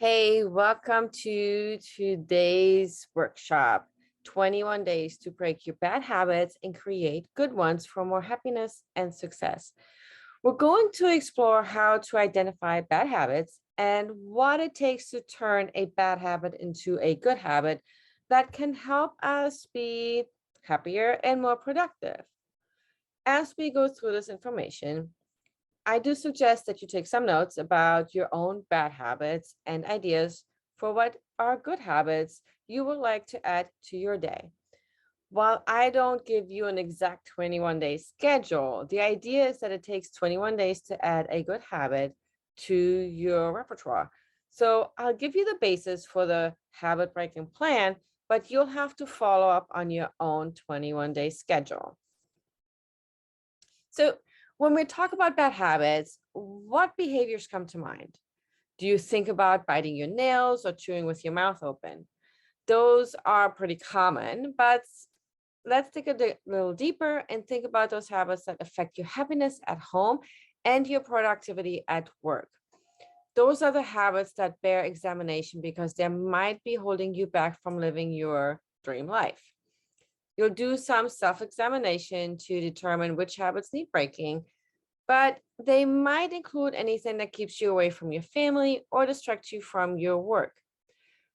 Hey, welcome to today's workshop, 21 Days to Break Your Bad Habits and Create Good Ones for More Happiness and Success. We're going to explore how to identify bad habits and what it takes to turn a bad habit into a good habit that can help us be happier and more productive. As we go through this information, I do suggest that you take some notes about your own bad habits and ideas for what are good habits you would like to add to your day. While I don't give you an exact 21-day schedule, the idea is that it takes 21 days to add a good habit to your repertoire. So I'll give you the basis for the habit breaking plan, but you'll have to follow up on your own 21-day schedule. So when we talk about bad habits, what behaviors come to mind? Do you think about biting your nails or chewing with your mouth open? Those are pretty common, but let's take a little deeper and think about those habits that affect your happiness at home and your productivity at work. Those are the habits that bear examination because they might be holding you back from living your dream life. You'll do some self-examination to determine which habits need breaking, but they might include anything that keeps you away from your family or distracts you from your work.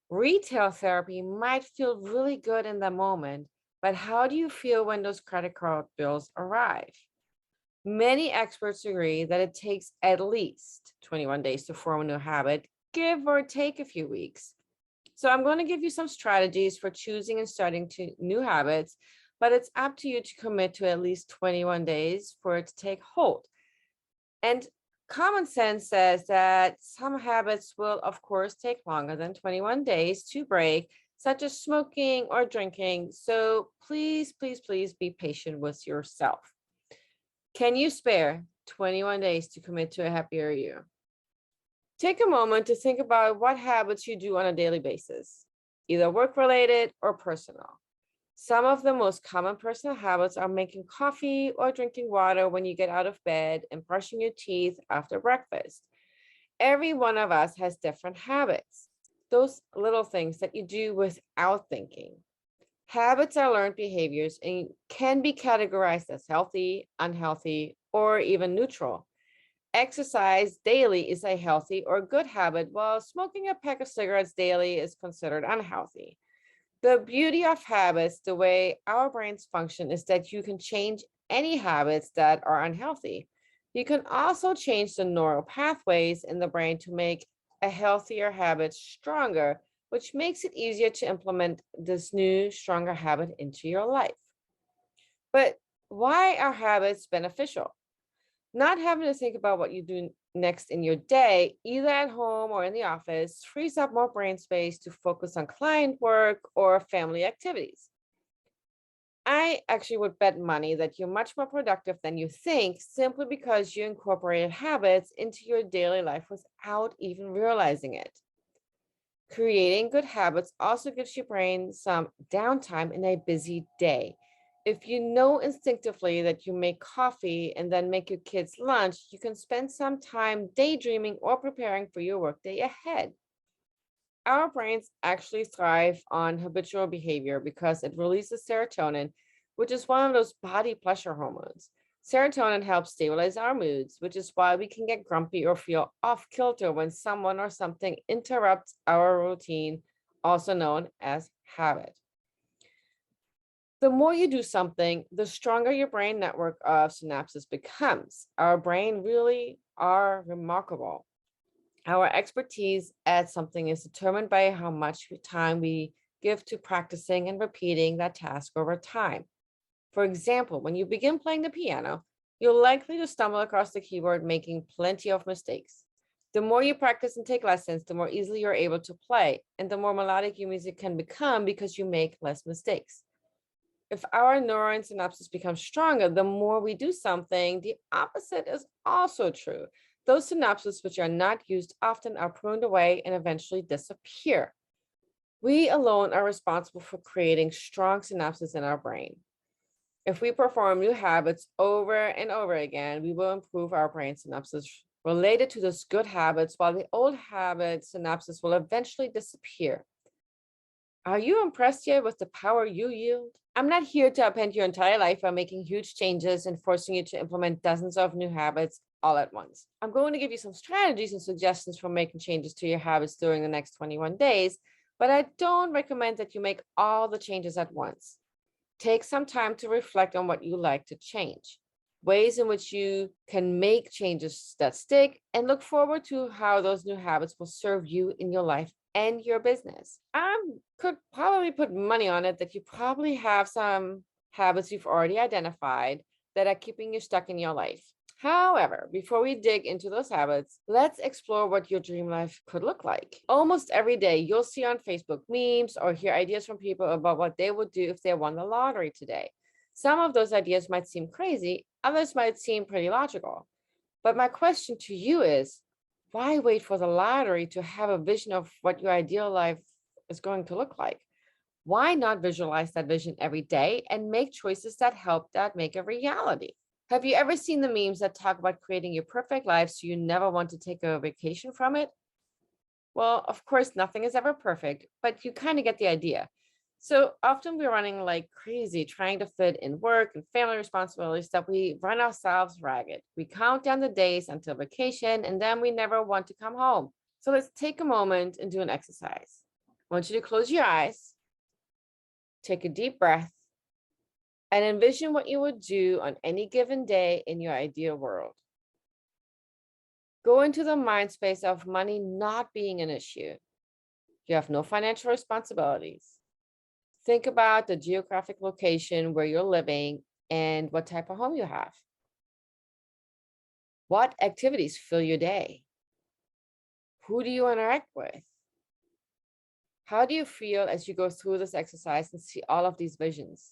Retail therapy might feel really good in the moment, but how do you feel when those credit card bills arrive? Many experts agree that it takes at least 21 days to form a new habit, give or take a few weeks. So I'm going to give you some strategies for choosing and starting new habits, but it's up to you to commit to at least 21 days for it to take hold. And common sense says that some habits will, of course, take longer than 21 days to break, such as smoking or drinking. So please, please, please be patient with yourself. Can you spare 21 days to commit to a happier you? Take a moment to think about what habits you do on a daily basis, either work-related or personal. Some of the most common personal habits are making coffee or drinking water when you get out of bed and brushing your teeth after breakfast. Every one of us has different habits, those little things that you do without thinking. Habits are learned behaviors and can be categorized as healthy, unhealthy, or even neutral. Exercise daily is a healthy or good habit, while smoking a pack of cigarettes daily is considered unhealthy. The beauty of habits, the way our brains function, is that you can change any habits that are unhealthy. You can also change the neural pathways in the brain to make a healthier habit stronger, which makes it easier to implement this new, stronger habit into your life. But why are habits beneficial? Not having to think about what you do next in your day, either at home or in the office, frees up more brain space to focus on client work or family activities. I actually would bet money that you're much more productive than you think simply because you incorporated habits into your daily life without even realizing it. Creating good habits also gives your brain some downtime in a busy day. If you know instinctively that you make coffee and then make your kids lunch, you can spend some time daydreaming or preparing for your workday ahead. Our brains actually thrive on habitual behavior because it releases serotonin, which is one of those body pleasure hormones. Serotonin helps stabilize our moods, which is why we can get grumpy or feel off kilter when someone or something interrupts our routine, also known as habit. The more you do something, the stronger your brain network of synapses becomes. Our brain really are remarkable. Our expertise at something is determined by how much time we give to practicing and repeating that task over time. For example, when you begin playing the piano, you're likely to stumble across the keyboard, making plenty of mistakes. The more you practice and take lessons, the more easily you're able to play, and the more melodic your music can become because you make less mistakes. If our neuron synapses become stronger, the more we do something, the opposite is also true. Those synapses which are not used often are pruned away and eventually disappear. We alone are responsible for creating strong synapses in our brain. If we perform new habits over and over again, we will improve our brain synapses related to those good habits, while the old habit synapses will eventually disappear. Are you impressed yet with the power you yield? I'm not here to upend your entire life by making huge changes and forcing you to implement dozens of new habits all at once. I'm going to give you some strategies and suggestions for making changes to your habits during the next 21 days, but I don't recommend that you make all the changes at once. Take some time to reflect on what you like to change, ways in which you can make changes that stick, and look forward to how those new habits will serve you in your life and your business. I could probably put money on it that you probably have some habits you've already identified that are keeping you stuck in your life. However, before we dig into those habits, let's explore what your dream life could look like. Almost every day, you'll see on Facebook memes or hear ideas from people about what they would do if they won the lottery today. Some of those ideas might seem crazy, others might seem pretty logical. But my question to you is, why wait for the lottery to have a vision of what your ideal life is going to look like? Why not visualize that vision every day and make choices that help that make a reality? Have you ever seen the memes that talk about creating your perfect life so you never want to take a vacation from it? Well, of course, nothing is ever perfect, but you kind of get the idea. So often we're running like crazy trying to fit in work and family responsibilities that we run ourselves ragged. We count down the days until vacation and then we never want to come home. So let's take a moment and do an exercise. I want you to close your eyes, take a deep breath, and envision what you would do on any given day in your ideal world. Go into the mind space of money not being an issue. You have no financial responsibilities. Think about the geographic location where you're living and what type of home you have. What activities fill your day? Who do you interact with? How do you feel as you go through this exercise and see all of these visions?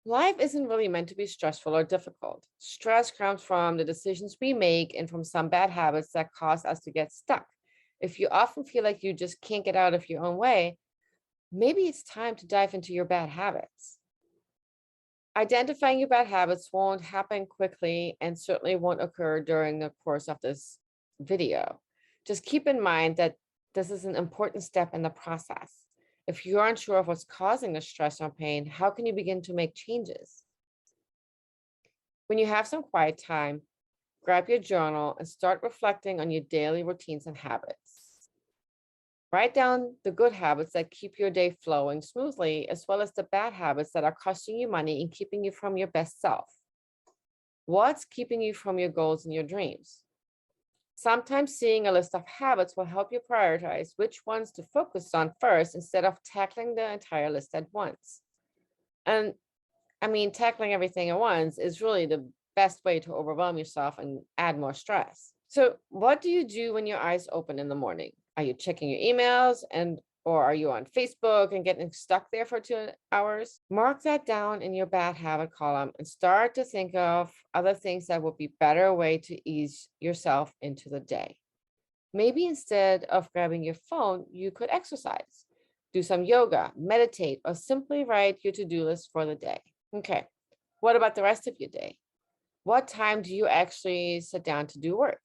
Life isn't really meant to be stressful or difficult. Stress comes from the decisions we make and from some bad habits that cause us to get stuck. If you often feel like you just can't get out of your own way, maybe it's time to dive into your bad habits. Identifying your bad habits won't happen quickly and certainly won't occur during the course of this video. Just keep in mind that this is an important step in the process. If you're unsure of what's causing the stress or pain, how can you begin to make changes? When you have some quiet time, grab your journal and start reflecting on your daily routines and habits. Write down the good habits that keep your day flowing smoothly, as well as the bad habits that are costing you money and keeping you from your best self. What's keeping you from your goals and your dreams? Sometimes seeing a list of habits will help you prioritize which ones to focus on first instead of tackling the entire list at once. And I mean, tackling everything at once is really the best way to overwhelm yourself and add more stress. So, what do you do when your eyes open in the morning? Are you checking your emails or are you on Facebook and getting stuck there for 2 hours? Mark that down in your bad habit column and start to think of other things that would be better way to ease yourself into the day. Maybe instead of grabbing your phone, you could exercise, do some yoga, meditate, or simply write your to-do list for the day. Okay, what about the rest of your day? What time do you actually sit down to do work?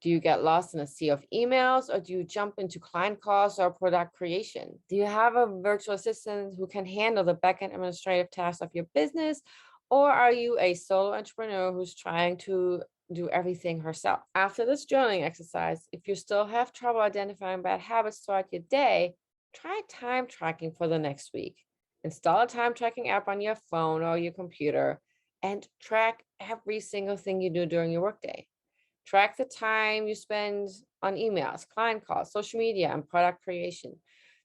Do you get lost in a sea of emails or do you jump into client calls or product creation? Do you have a virtual assistant who can handle the backend administrative tasks of your business? Or are you a solo entrepreneur who's trying to do everything herself? After this journaling exercise, if you still have trouble identifying bad habits throughout your day, try time tracking for the next week. Install a time tracking app on your phone or your computer and track every single thing you do during your workday. Track the time you spend on emails, client calls, social media, and product creation.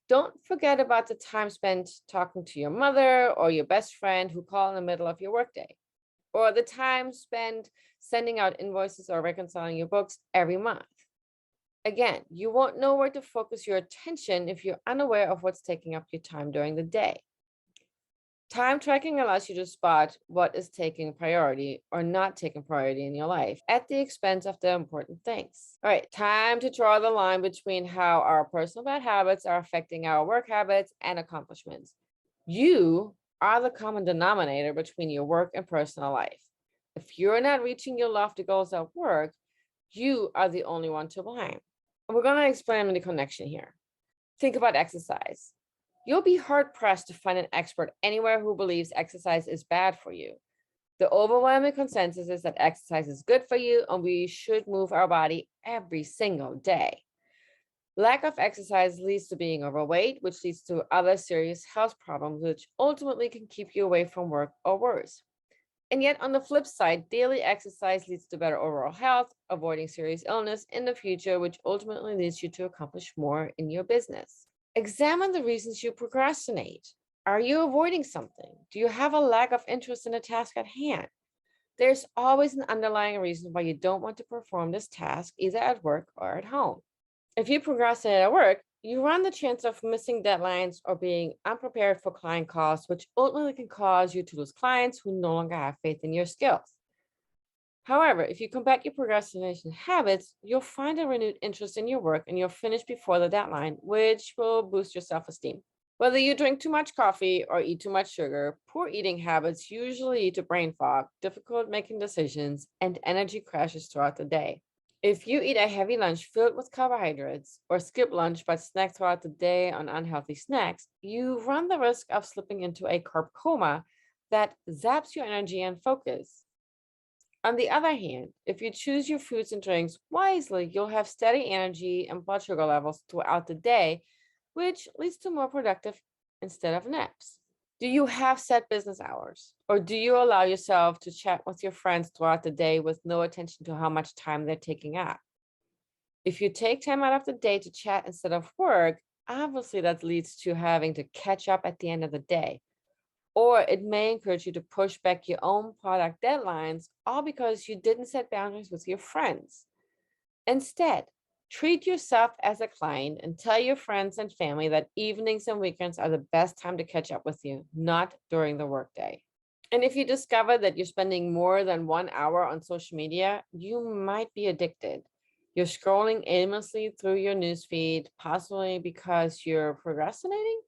Don't forget about the time spent talking to your mother or your best friend who call in the middle of your workday, or the time spent sending out invoices or reconciling your books every month. Again, you won't know where to focus your attention if you're unaware of what's taking up your time during the day. Time tracking allows you to spot what is taking priority or not taking priority in your life at the expense of the important things. All right, time to draw the line between how our personal bad habits are affecting our work habits and accomplishments. You are the common denominator between your work and personal life. If you're not reaching your lofty goals at work, you are the only one to blame. And we're going to explain the connection here. Think about exercise. You'll be hard pressed to find an expert anywhere who believes exercise is bad for you. The overwhelming consensus is that exercise is good for you and we should move our body every single day. Lack of exercise leads to being overweight, which leads to other serious health problems, which ultimately can keep you away from work or worse. And yet, on the flip side, daily exercise leads to better overall health, avoiding serious illness in the future, which ultimately leads you to accomplish more in your business. Examine the reasons you procrastinate. Are you avoiding something? Do you have a lack of interest in the task at hand? There's always an underlying reason why you don't want to perform this task, either at work or at home. If you procrastinate at work, you run the chance of missing deadlines or being unprepared for client calls, which ultimately can cause you to lose clients who no longer have faith in your skills. However, if you combat your procrastination habits, you'll find a renewed interest in your work and you'll finish before the deadline, which will boost your self-esteem. Whether you drink too much coffee or eat too much sugar, poor eating habits usually lead to brain fog, difficult making decisions, and energy crashes throughout the day. If you eat a heavy lunch filled with carbohydrates or skip lunch but snack throughout the day on unhealthy snacks, you run the risk of slipping into a carb coma that zaps your energy and focus. On the other hand, if you choose your foods and drinks wisely, you'll have steady energy and blood sugar levels throughout the day, which leads to more productive instead of naps. Do you have set business hours? Or do you allow yourself to chat with your friends throughout the day with no attention to how much time they're taking up? If you take time out of the day to chat instead of work, obviously that leads to having to catch up at the end of the day. Or it may encourage you to push back your own product deadlines, all because you didn't set boundaries with your friends. Instead, treat yourself as a client and tell your friends and family that evenings and weekends are the best time to catch up with you, not during the workday. And if you discover that you're spending more than 1 hour on social media, you might be addicted. You're scrolling aimlessly through your newsfeed, possibly because you're procrastinating.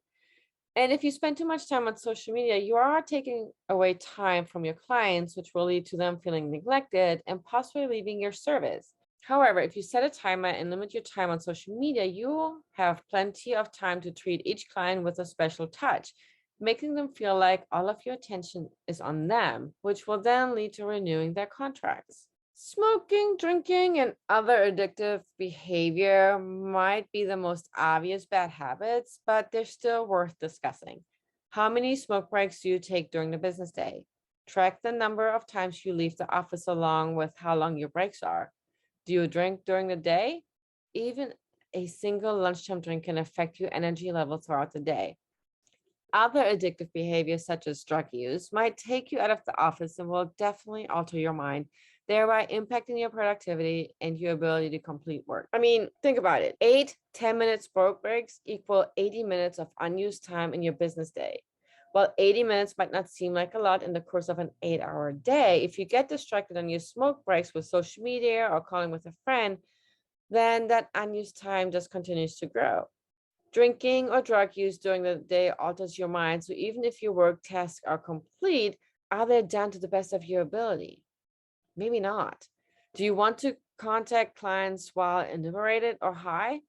And if you spend too much time on social media, you are taking away time from your clients, which will lead to them feeling neglected and possibly leaving your service. However, if you set a timer and limit your time on social media, you'll have plenty of time to treat each client with a special touch, making them feel like all of your attention is on them, which will then lead to renewing their contracts. Smoking, drinking, and other addictive behavior might be the most obvious bad habits, but they're still worth discussing. How many smoke breaks do you take during the business day? Track the number of times you leave the office along with how long your breaks are. Do you drink during the day? Even a single lunchtime drink can affect your energy level throughout the day. Other addictive behaviors, such as drug use, might take you out of the office and will definitely alter your mind, thereby impacting your productivity and your ability to complete work. I mean, think about it. 8 10-minute smoke breaks equal 80 minutes of unused time in your business day. While 80 minutes might not seem like a lot in the course of an 8-hour day, if you get distracted on your smoke breaks with social media or calling with a friend, then that unused time just continues to grow. Drinking or drug use during the day alters your mind. So even if your work tasks are complete, are they done to the best of your ability? Maybe not. Do you want to contact clients while inebriated or high?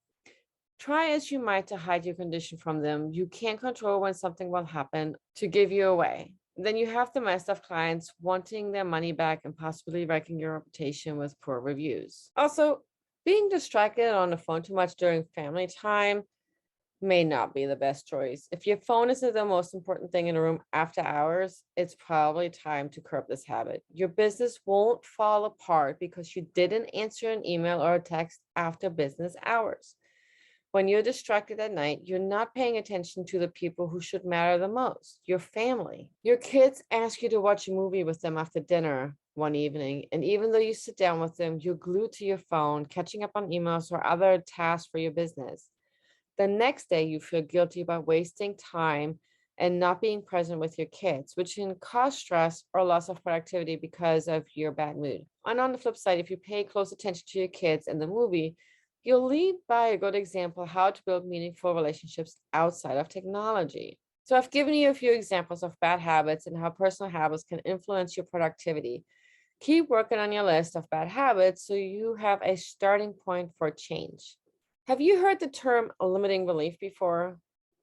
Try as you might to hide your condition from them. You can't control when something will happen to give you away. Then you have the mess of clients wanting their money back and possibly wrecking your reputation with poor reviews. Also, being distracted on the phone too much during family time may not be the best choice. If your phone isn't the most important thing in a room after hours, it's probably time to curb this habit. Your business won't fall apart because you didn't answer an email or a text after business hours. When you're distracted at night, you're not paying attention to the people who should matter the most, your family. Your kids ask you to watch a movie with them after dinner one evening, and even though you sit down with them, you're glued to your phone, catching up on emails or other tasks for your business. The next day, you feel guilty about wasting time and not being present with your kids, which can cause stress or loss of productivity because of your bad mood. And on the flip side, if you pay close attention to your kids and the movie, you'll lead by a good example how to build meaningful relationships outside of technology. So I've given you a few examples of bad habits and how personal habits can influence your productivity. Keep working on your list of bad habits so you have a starting point for change. Have you heard the term limiting belief before?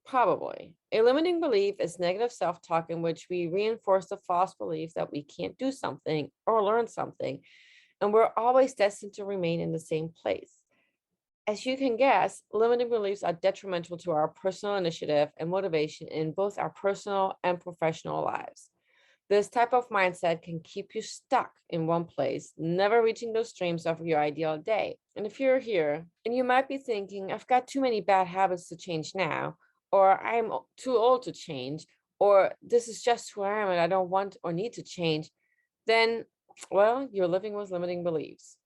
Probably. A limiting belief is negative self talk in which we reinforce the false belief that we can't do something or learn something, and we're always destined to remain in the same place. As you can guess, limiting beliefs are detrimental to our personal initiative and motivation in both our personal and professional lives. This type of mindset can keep you stuck in one place, never reaching those dreams of your ideal day. And if you're here and you might be thinking, I've got too many bad habits to change now, or too old to change, or this is just who I am and I don't want or need to change, then, well, you're living with limiting beliefs.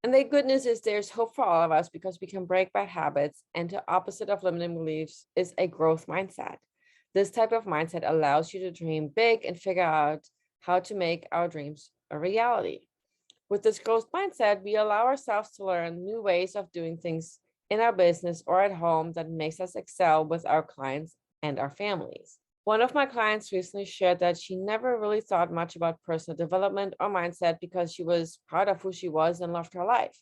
And the good news is there's hope for all of us because we can break bad habits. And the opposite of limiting beliefs is a growth mindset. This type of mindset allows you to dream big and figure out how to make our dreams a reality. With this growth mindset, we allow ourselves to learn new ways of doing things in our business or at home that makes us excel with our clients and our families. One of my clients recently shared that she never really thought much about personal development or mindset because she was proud of who she was and loved her life.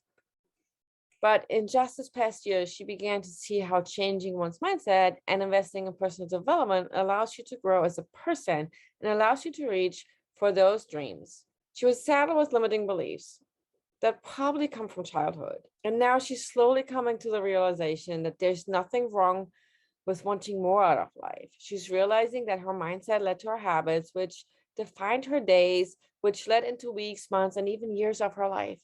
But in just this past year, she began to see how changing one's mindset and investing in personal development allows you to grow as a person and allows you to reach for those dreams. She was saddled with limiting beliefs that probably come from childhood. And now she's slowly coming to the realization that there's nothing wrong with wanting more out of life. She's realizing that her mindset led to her habits, which defined her days, which led into weeks, months, and even years of her life.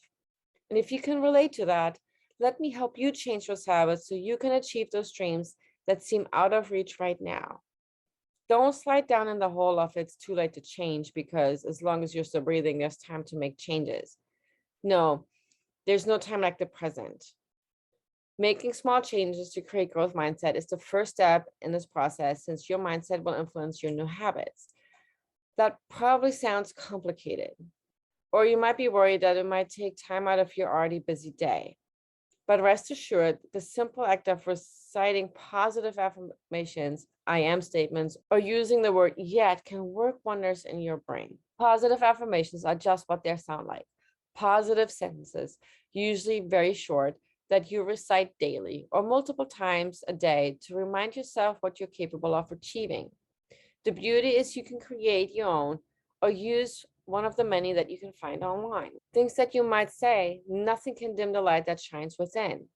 And if you can relate to that, let me help you change those habits so you can achieve those dreams that seem out of reach right now. Don't slide down in the hole of it's too late to change because as long as you're still breathing, there's time to make changes. No, there's no time like the present. Making small changes to create growth mindset is the first step in this process since your mindset will influence your new habits. That probably sounds complicated, or you might be worried that it might take time out of your already busy day. But rest assured, the simple act of reciting positive affirmations, I am statements, or using the word yet can work wonders in your brain. Positive affirmations are just what they sound like positive sentences, usually very short, that you recite daily or multiple times a day to remind yourself what you're capable of achieving. The beauty is you can create your own or use one of the many that you can find online. Things that you might say, nothing can dim the light that shines within.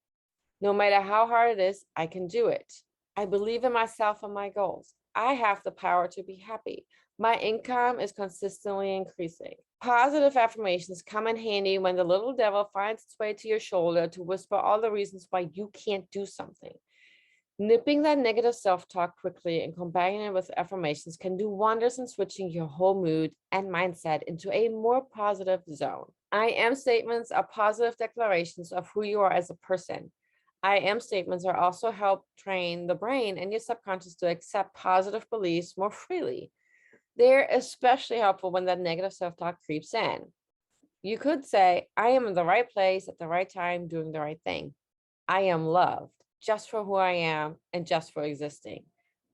No matter how hard it is, I can do it. I believe in myself and my goals. I have the power to be happy. My income is consistently increasing. Positive affirmations come in handy when the little devil finds its way to your shoulder to whisper all the reasons why you can't do something. Nipping that negative self talk quickly and combining it with affirmations can do wonders in switching your whole mood and mindset into a more positive zone. I am statements are positive declarations of who you are as a person. I am statements are also help train the brain and your subconscious to accept positive beliefs more freely. They're especially helpful when that negative self talk creeps in. You could say, I am in the right place at the right time doing the right thing. I am loved just for who I am and just for existing.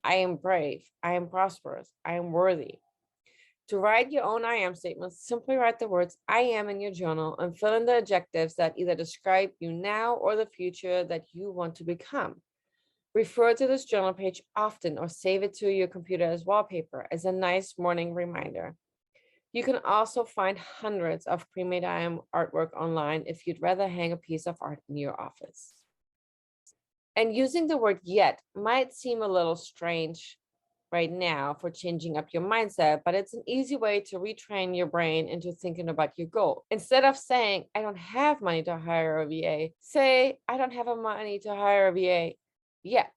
I am brave. I am prosperous. I am worthy. To write your own I am statements, simply write the words I am in your journal and fill in the adjectives that either describe you now or the future that you want to become. Refer to this journal page often or save it to your computer as wallpaper as a nice morning reminder. You can also find hundreds of pre-made I am artwork online if you'd rather hang a piece of art in your office. And using the word yet might seem a little strange right now for changing up your mindset, but it's an easy way to retrain your brain into thinking about your goal. Instead of saying, I don't have money to hire a VA, say, I don't have money to hire a VA yet.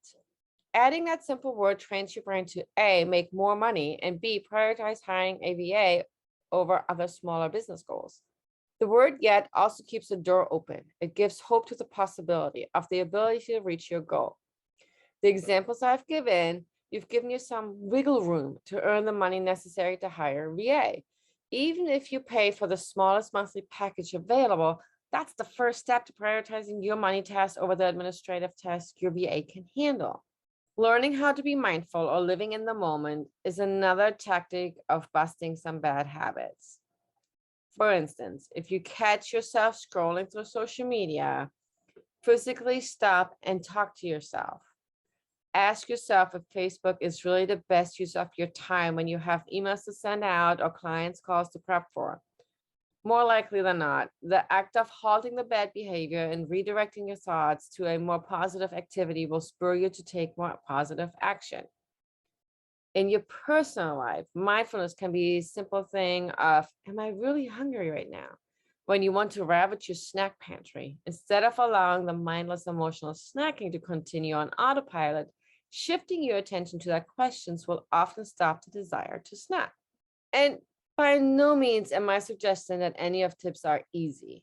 Adding that simple word trains your brain to A, make more money, and B, prioritize hiring a VA over other smaller business goals. The word yet also keeps the door open. It gives hope to the possibility of the ability to reach your goal. The examples I've given, you've given you some wiggle room to earn the money necessary to hire a VA. Even if you pay for the smallest monthly package available, that's the first step to prioritizing your money task over the administrative task your VA can handle. Learning how to be mindful or living in the moment is another tactic of busting some bad habits. For instance, if you catch yourself scrolling through social media, physically stop and talk to yourself. Ask yourself if Facebook is really the best use of your time when you have emails to send out or clients' calls to prep for. More likely than not, the act of halting the bad behavior and redirecting your thoughts to a more positive activity will spur you to take more positive action. In your personal life, mindfulness can be a simple thing of, am I really hungry right now? When you want to ravage your snack pantry, instead of allowing the mindless emotional snacking to continue on autopilot, shifting your attention to that questions will often stop the desire to snack. And by no means am I suggesting that any of tips are easy.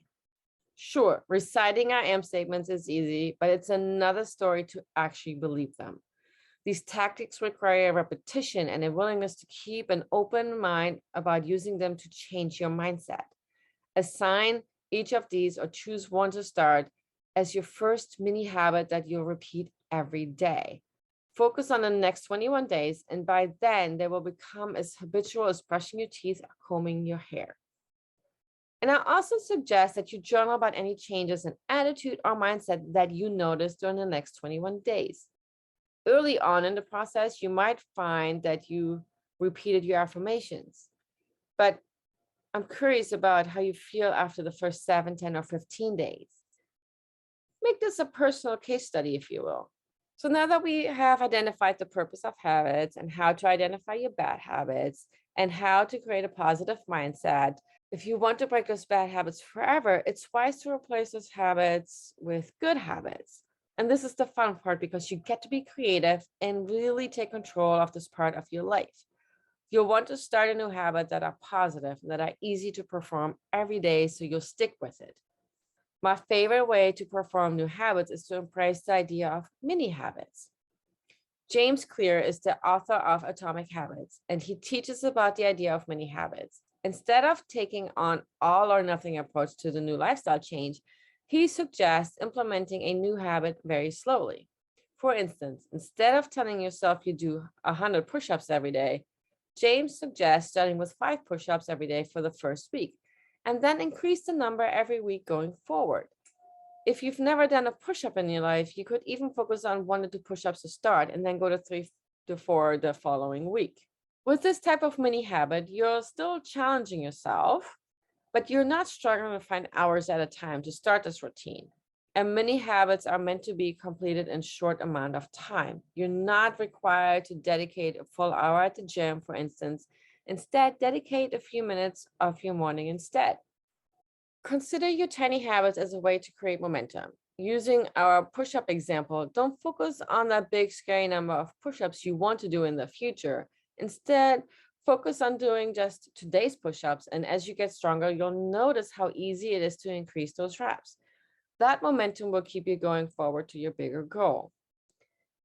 Sure, reciting our AM statements is easy, but it's another story to actually believe them. These tactics require repetition and a willingness to keep an open mind about using them to change your mindset. Assign each of these or choose one to start as your first mini habit that you'll repeat every day. Focus on the next 21 days, and by then they will become as habitual as brushing your teeth or combing your hair. And I also suggest that you journal about any changes in attitude or mindset that you notice during the next 21 days. Early on in the process, you might find that you repeated your affirmations, but I'm curious about how you feel after the first 7, 10, or 15 days. Make this a personal case study, if you will. So now that we have identified the purpose of habits and how to identify your bad habits and how to create a positive mindset, if you want to break those bad habits forever, it's wise to replace those habits with good habits. And this is the fun part because you get to be creative and really take control of this part of your life. You'll want to start a new habit that are positive and that are easy to perform every day so you'll stick with it. My favorite way to perform new habits is to embrace the idea of mini habits. James Clear is the author of Atomic Habits, and he teaches about the idea of mini habits. Instead of taking on all or nothing approach to the new lifestyle change, he suggests implementing a new habit very slowly. For instance, instead of telling yourself you do 100 push-ups every day, James suggests starting with 5 push-ups every day for the first week, and then increase the number every week going forward. If you've never done a push-up in your life, you could even focus on 1 to 2 push-ups to start and then go to 3 to 4 the following week. With this type of mini habit, you're still challenging yourself, but you're not struggling to find hours at a time to start this routine. And mini habits are meant to be completed in short amount of time. You're not required to dedicate a full hour at the gym, for instance. Instead, dedicate a few minutes of your morning instead. Consider your tiny habits as a way to create momentum. Using our push-up example, don't focus on that big scary number of push-ups you want to do in the future. Instead, focus on doing just today's push-ups, and as you get stronger, you'll notice how easy it is to increase those reps. That momentum will keep you going forward to your bigger goal.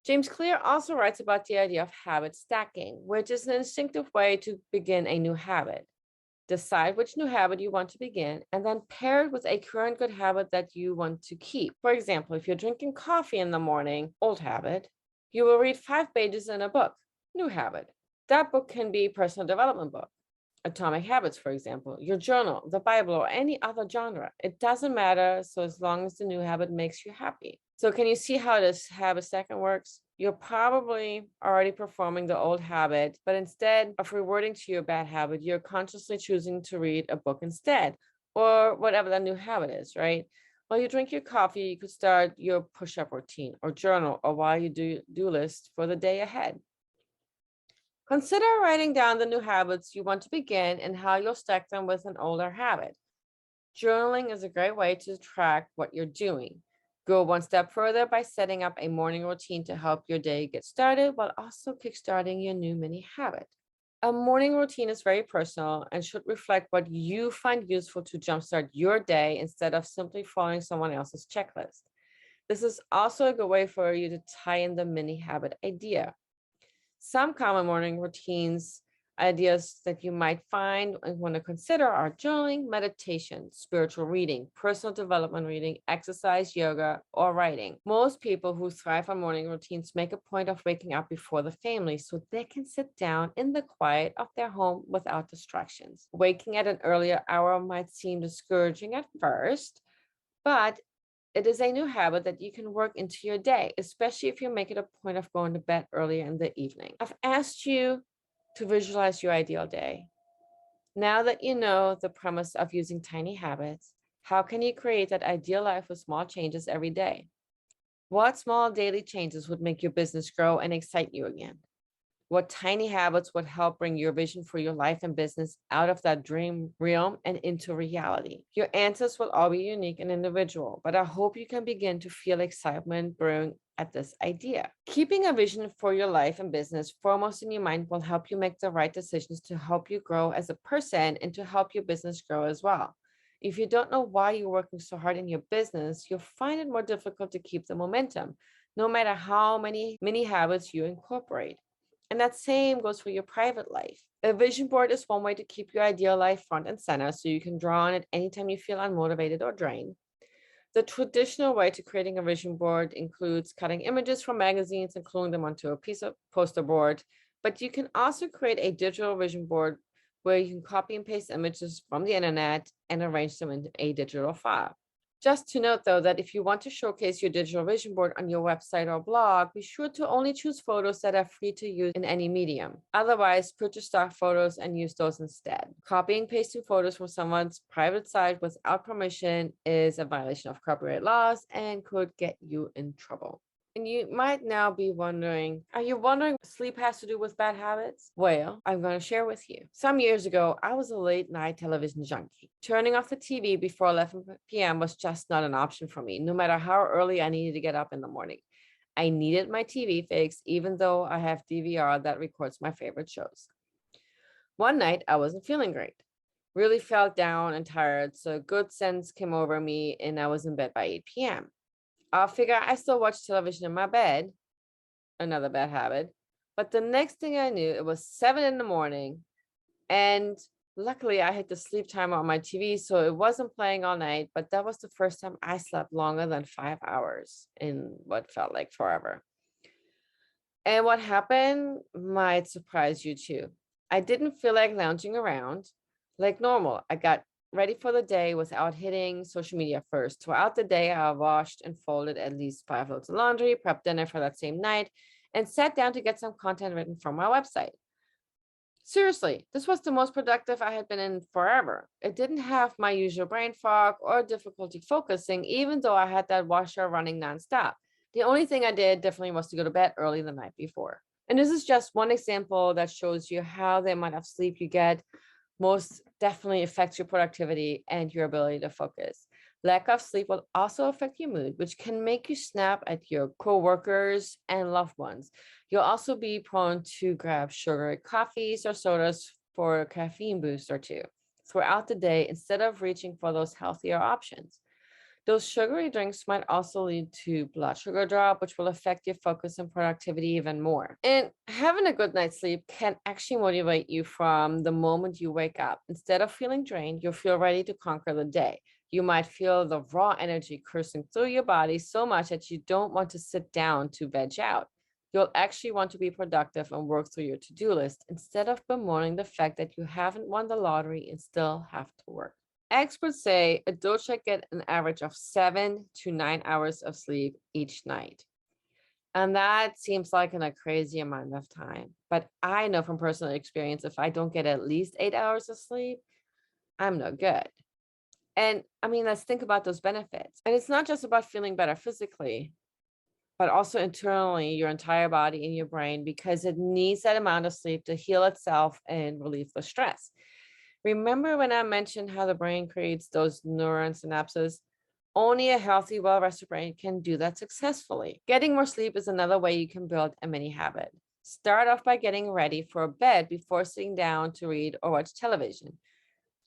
James Clear also writes about the idea of habit stacking, which is an instinctive way to begin a new habit. Decide which new habit you want to begin and then pair it with a current good habit that you want to keep. For example, if you're drinking coffee in the morning, old habit, you will read 5 pages in a book, new habit. That book can be a personal development book. Atomic Habits, for example, your journal, the Bible, or any other genre. It doesn't matter, so as long as the new habit makes you happy. So can you see how this habit stacking works? You're probably already performing the old habit, but instead of reverting to your bad habit, you're consciously choosing to read a book instead, or whatever the new habit is, right? While you drink your coffee, you could start your push-up routine or journal, or while you do list for the day ahead. Consider writing down the new habits you want to begin and how you'll stack them with an older habit. Journaling is a great way to track what you're doing. Go one step further by setting up a morning routine to help your day get started while also kickstarting your new mini habit. A morning routine is very personal and should reflect what you find useful to jumpstart your day instead of simply following someone else's checklist. This is also a good way for you to tie in the mini habit idea. Some common morning routines Ideas that you might find and want to consider are journaling, meditation, spiritual reading, personal development reading, exercise, yoga, or writing. Most people who thrive on morning routines make a point of waking up before the family so they can sit down in the quiet of their home without distractions. Waking at an earlier hour might seem discouraging at first, but it is a new habit that you can work into your day, especially if you make it a point of going to bed earlier in the evening. I've asked you to visualize your ideal day. Now that you know the premise of using tiny habits, how can you create that ideal life with small changes every day? What small daily changes would make your business grow and excite you again? What tiny habits would help bring your vision for your life and business out of that dream realm and into reality? Your answers will all be unique and individual, but I hope you can begin to feel excitement brewing at this idea. Keeping a vision for your life and business foremost in your mind will help you make the right decisions to help you grow as a person and to help your business grow as well. If you don't know why you're working so hard in your business, you'll find it more difficult to keep the momentum, no matter how many habits you incorporate. And that same goes for your private life. A vision board is one way to keep your ideal life front and center so you can draw on it anytime you feel unmotivated or drained. The traditional way to creating a vision board includes cutting images from magazines and gluing them onto a piece of poster board, but you can also create a digital vision board where you can copy and paste images from the internet and arrange them in a digital file. Just to note, though, that if you want to showcase your digital vision board on your website or blog, be sure to only choose photos that are free to use in any medium. Otherwise, purchase stock photos and use those instead. Copying and pasting photos from someone's private site without permission is a violation of copyright laws and could get you in trouble. And you might now be wondering, are you wondering what sleep has to do with bad habits? Well, I'm going to share with you. Some years ago, I was a late night television junkie. Turning off the TV before 11 p.m. was just not an option for me, no matter how early I needed to get up in the morning. I needed my TV fix, even though I have DVR that records my favorite shows. One night, I wasn't feeling great. Really felt down and tired, so good sense came over me and I was in bed by 8 p.m. I'll figure I still watch television in my bed, another bad habit. But the next thing I knew, it was 7 in the morning. And luckily, I had the sleep timer on my TV, so it wasn't playing all night. But that was the first time I slept longer than 5 hours in what felt like forever. And what happened might surprise you too. I didn't feel like lounging around like normal. I got ready for the day without hitting social media first. Throughout the day, I washed and folded at least 5 loads of laundry, prepped dinner for that same night, and sat down to get some content written for my website. Seriously, this was the most productive I had been in forever. It didn't have my usual brain fog or difficulty focusing, even though I had that washer running nonstop. The only thing I did differently was to go to bed early the night before. And this is just one example that shows you how the amount of sleep you get most definitely affects your productivity and your ability to focus. Lack of sleep will also affect your mood, which can make you snap at your coworkers and loved ones. You'll also be prone to grab sugary coffees or sodas for a caffeine boost or two throughout the day instead of reaching for those healthier options. Those sugary drinks might also lead to blood sugar drop, which will affect your focus and productivity even more. And having a good night's sleep can actually motivate you from the moment you wake up. Instead of feeling drained, you'll feel ready to conquer the day. You might feel the raw energy coursing through your body so much that you don't want to sit down to veg out. You'll actually want to be productive and work through your to-do list instead of bemoaning the fact that you haven't won the lottery and still have to work. Experts say adults should get an average of 7 to 9 hours of sleep each night. And that seems like a crazy amount of time. But I know from personal experience, if I don't get at least 8 hours of sleep, I'm no good. And I mean, let's think about those benefits. And it's not just about feeling better physically, but also internally, your entire body and your brain, because it needs that amount of sleep to heal itself and relieve the stress. Remember when I mentioned how the brain creates those neuron synapses? Only a healthy, well-rested brain can do that successfully. Getting more sleep is another way you can build a mini habit. Start off by getting ready for bed before sitting down to read or watch television.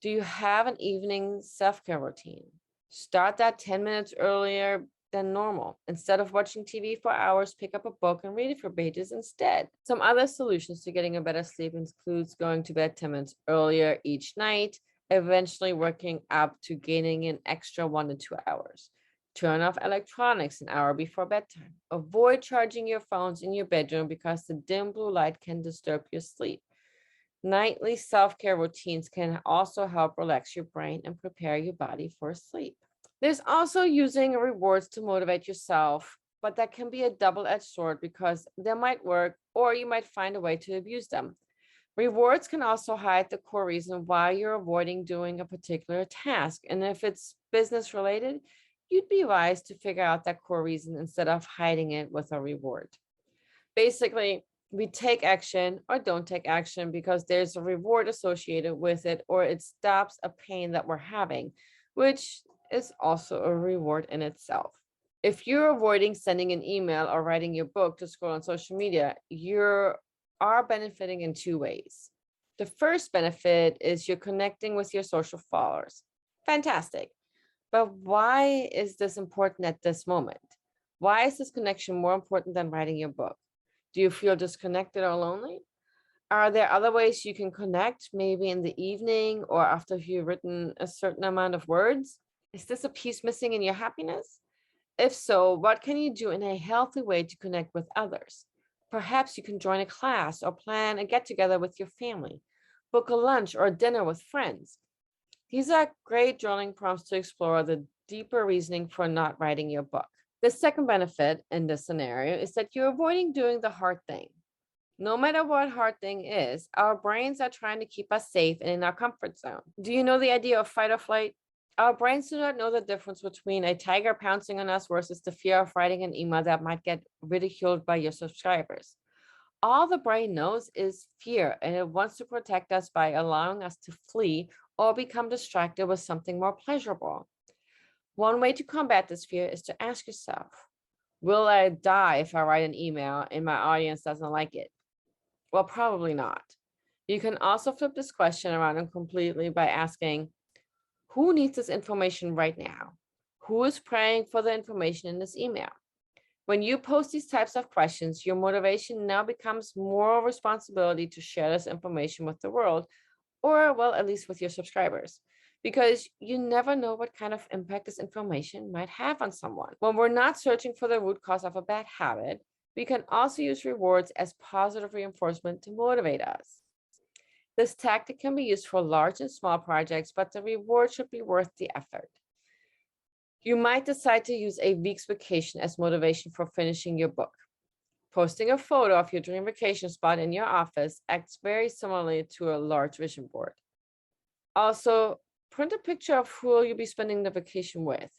Do you have an evening self-care routine? Start that 10 minutes earlier than normal. Instead of watching TV for hours, pick up a book and read a few pages instead. Some other solutions to getting a better sleep includes going to bed 10 minutes earlier each night, eventually working up to gaining an extra 1 to 2 hours. Turn off electronics an hour before bedtime. Avoid charging your phones in your bedroom because the dim blue light can disturb your sleep. Nightly self-care routines can also help relax your brain and prepare your body for sleep. There's also using rewards to motivate yourself, but that can be a double-edged sword because they might work or you might find a way to abuse them. Rewards can also hide the core reason why you're avoiding doing a particular task. And if it's business related, you'd be wise to figure out that core reason instead of hiding it with a reward. Basically, we take action or don't take action because there's a reward associated with it, or it stops a pain that we're having, which is also a reward in itself. If you're avoiding sending an email or writing your book to scroll on social media, you are benefiting in two ways. The first benefit is you're connecting with your social followers. Fantastic. But why is this important at this moment? Why is this connection more important than writing your book? Do you feel disconnected or lonely? Are there other ways you can connect, maybe in the evening or after you've written a certain amount of words? Is this a piece missing in your happiness? If so, what can you do in a healthy way to connect with others? Perhaps you can join a class or plan a get together with your family, book a lunch or a dinner with friends. These are great journaling prompts to explore the deeper reasoning for not writing your book. The second benefit in this scenario is that you're avoiding doing the hard thing. No matter what hard thing is, our brains are trying to keep us safe and in our comfort zone. Do you know the idea of fight or flight? Our brains do not know the difference between a tiger pouncing on us versus the fear of writing an email that might get ridiculed by your subscribers. All the brain knows is fear, and it wants to protect us by allowing us to flee or become distracted with something more pleasurable. One way to combat this fear is to ask yourself, will I die if I write an email and my audience doesn't like it? Well, probably not. You can also flip this question around completely by asking, who needs this information right now? Who is praying for the information in this email? When you post these types of questions, your motivation now becomes moral responsibility to share this information with the world, or well, at least with your subscribers, because you never know what kind of impact this information might have on someone. When we're not searching for the root cause of a bad habit, we can also use rewards as positive reinforcement to motivate us. This tactic can be used for large and small projects, but the reward should be worth the effort. You might decide to use a week's vacation as motivation for finishing your book. Posting a photo of your dream vacation spot in your office acts very similarly to a large vision board. Also, print a picture of who you'll be spending the vacation with.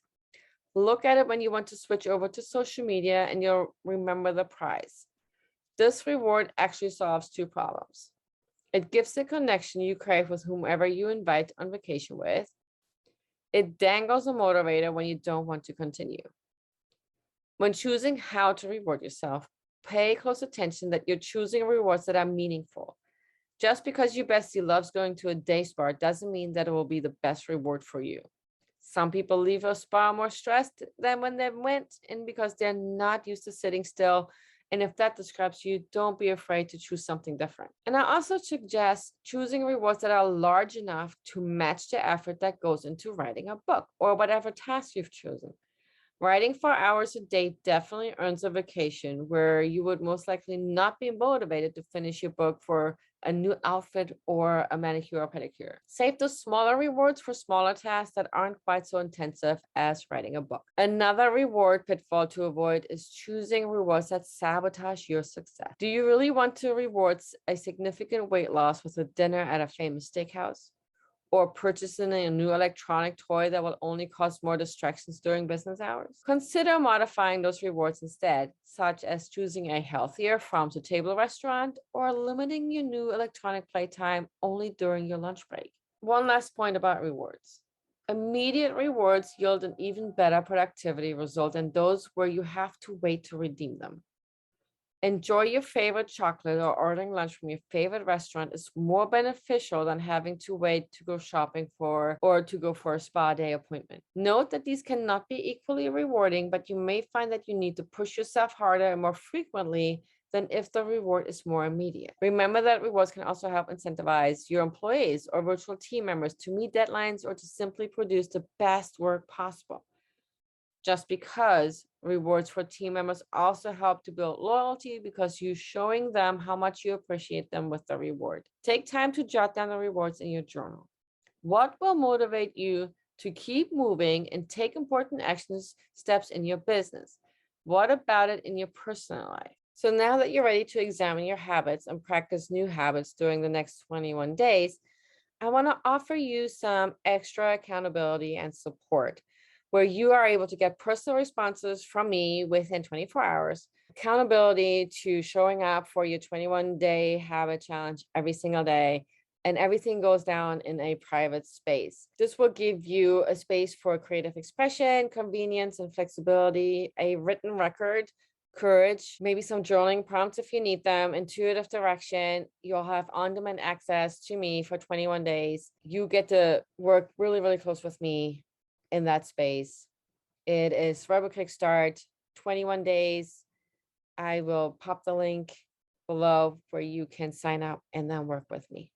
Look at it when you want to switch over to social media and you'll remember the prize. This reward actually solves two problems. It gives the connection you crave with whomever you invite on vacation with. It dangles a motivator when you don't want to continue. When choosing how to reward yourself, pay close attention that you're choosing rewards that are meaningful. Just because your bestie loves going to a day spa doesn't mean that it will be the best reward for you. Some people leave a spa more stressed than when they went in because they're not used to sitting still. And if that describes you, don't be afraid to choose something different. And I also suggest choosing rewards that are large enough to match the effort that goes into writing a book or whatever task you've chosen. Writing 4 hours a day definitely earns a vacation where you would most likely not be motivated to finish your book for a new outfit or a manicure or pedicure. Save those smaller rewards for smaller tasks that aren't quite so intensive as writing a book. Another reward pitfall to avoid is choosing rewards that sabotage your success. Do you really want to reward a significant weight loss with a dinner at a famous steakhouse? Or purchasing a new electronic toy that will only cause more distractions during business hours? Consider modifying those rewards instead, such as choosing a healthier farm-to-table restaurant or limiting your new electronic playtime only during your lunch break. One last point about rewards. Immediate rewards yield an even better productivity result than those where you have to wait to redeem them. Enjoy your favorite chocolate or ordering lunch from your favorite restaurant is more beneficial than having to wait to go shopping for or to go for a spa day appointment. Note that these cannot be equally rewarding, but you may find that you need to push yourself harder and more frequently than if the reward is more immediate. Remember that rewards can also help incentivize your employees or virtual team members to meet deadlines or to simply produce the best work possible. Just because rewards for team members also help to build loyalty because you're showing them how much you appreciate them with the reward. Take time to jot down the rewards in your journal. What will motivate you to keep moving and take important steps in your business? What about it in your personal life? So now that you're ready to examine your habits and practice new habits during the next 21 days, I want to offer you some extra accountability and support where you are able to get personal responses from me within 24 hours, accountability to showing up for your 21-day habit challenge every single day, and everything goes down in a private space. This will give you a space for creative expression, convenience, and flexibility, a written record, courage, maybe some journaling prompts if you need them, intuitive direction. You'll have on-demand access to me for 21 days. You get to work really, really close with me in that space. It is Rebel Kickstart, 21 days. I will pop the link below where you can sign up and then work with me.